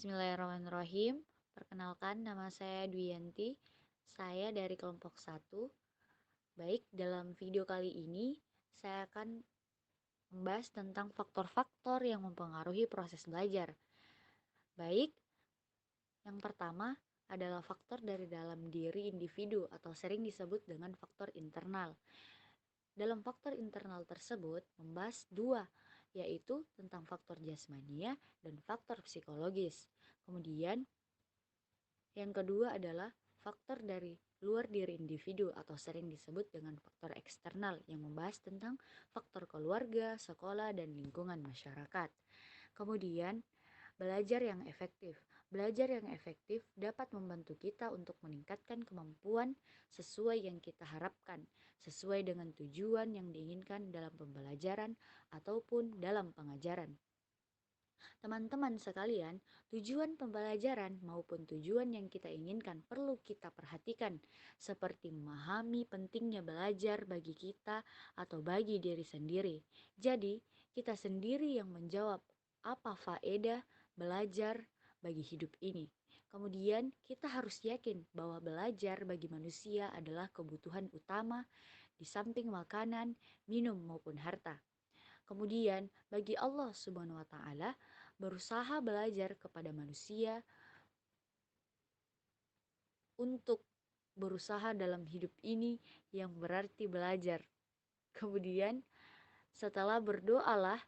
Bismillahirrahmanirrahim. Perkenalkan, nama saya Dwiyanti. Saya dari kelompok 1. Baik, dalam video kali ini saya akan membahas tentang faktor-faktor yang mempengaruhi proses belajar. Baik, yang pertama adalah faktor dari dalam diri individu atau sering disebut dengan faktor internal. Dalam faktor internal tersebut membahas dua, yaitu tentang faktor jasmania dan faktor psikologis. Kemudian yang kedua adalah faktor dari luar diri individu atau sering disebut dengan faktor eksternal yang membahas tentang faktor keluarga, sekolah, dan lingkungan masyarakat. Kemudian, belajar yang efektif. Belajar yang efektif dapat membantu kita untuk meningkatkan kemampuan sesuai yang kita harapkan, sesuai dengan tujuan yang diinginkan dalam pembelajaran ataupun dalam pengajaran. Teman-teman sekalian, tujuan pembelajaran maupun tujuan yang kita inginkan perlu kita perhatikan, seperti memahami pentingnya belajar bagi kita atau bagi diri sendiri. Jadi, kita sendiri yang menjawab apa faedah belajar bagi hidup ini. Kemudian, kita harus yakin bahwa belajar bagi manusia adalah kebutuhan utama di samping makanan, minum maupun harta. Kemudian, bagi Allah Subhanahu wa taala, berusaha belajar kepada manusia untuk berusaha dalam hidup ini yang berarti belajar. Kemudian, setelah berdoalah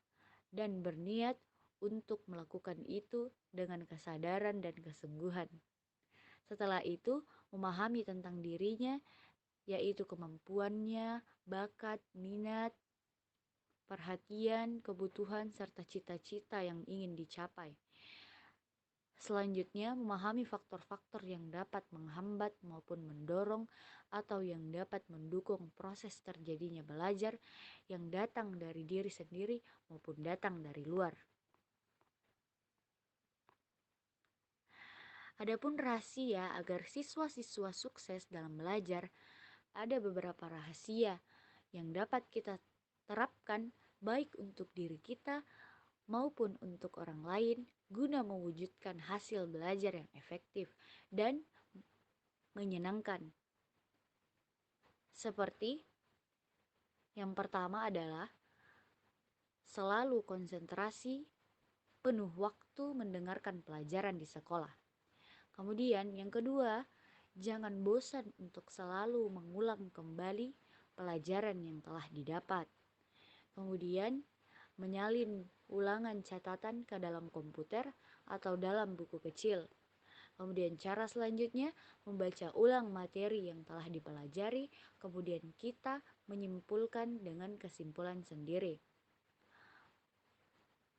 dan berniat untuk melakukan itu dengan kesadaran dan kesungguhan. Setelah itu, memahami tentang dirinya, yaitu kemampuannya, bakat, minat, perhatian, kebutuhan, serta cita-cita yang ingin dicapai. Selanjutnya, memahami faktor-faktor yang dapat menghambat maupun mendorong atau yang dapat mendukung proses terjadinya belajar yang datang dari diri sendiri maupun datang dari luar. Adapun rahasia agar siswa-siswa sukses dalam belajar, ada beberapa rahasia yang dapat kita terapkan baik untuk diri kita maupun untuk orang lain guna mewujudkan hasil belajar yang efektif dan menyenangkan. Seperti yang pertama adalah selalu konsentrasi penuh waktu mendengarkan pelajaran di sekolah. Kemudian yang kedua, jangan bosan untuk selalu mengulang kembali pelajaran yang telah didapat. Kemudian, menyalin ulangan catatan ke dalam komputer atau dalam buku kecil. Kemudian cara selanjutnya, membaca ulang materi yang telah dipelajari, kemudian kita menyimpulkan dengan kesimpulan sendiri.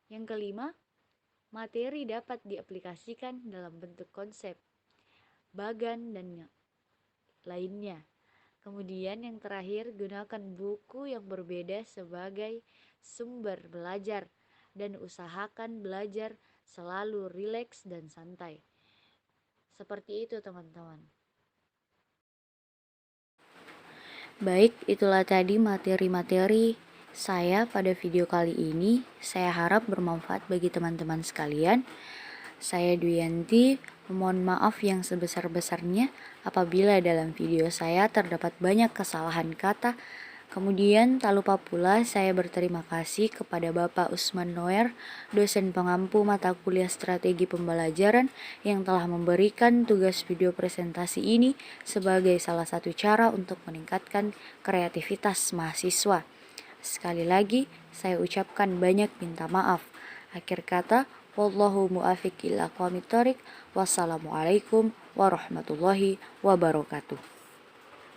Yang kelima, materi dapat diaplikasikan dalam bentuk konsep, bagan, dan lainnya. Kemudian yang terakhir, gunakan buku yang berbeda sebagai sumber belajar dan usahakan belajar selalu rileks dan santai. Seperti itu teman-teman. Baik, itulah tadi materi-materi saya pada video kali ini. Saya harap bermanfaat bagi teman-teman sekalian. Saya Dwiyanti, memohon maaf yang sebesar-besarnya apabila dalam video saya terdapat banyak kesalahan kata. Kemudian tak lupa pula saya berterima kasih kepada Bapak Usman Noer, dosen pengampu mata kuliah strategi pembelajaran yang telah memberikan tugas video presentasi ini sebagai salah satu cara untuk meningkatkan kreativitas mahasiswa. Sekali lagi, saya ucapkan banyak minta maaf. Akhir kata, wallahu muwaffiq ila aqwamit thoriq. Wassalamualaikum warahmatullahi wabarakatuh.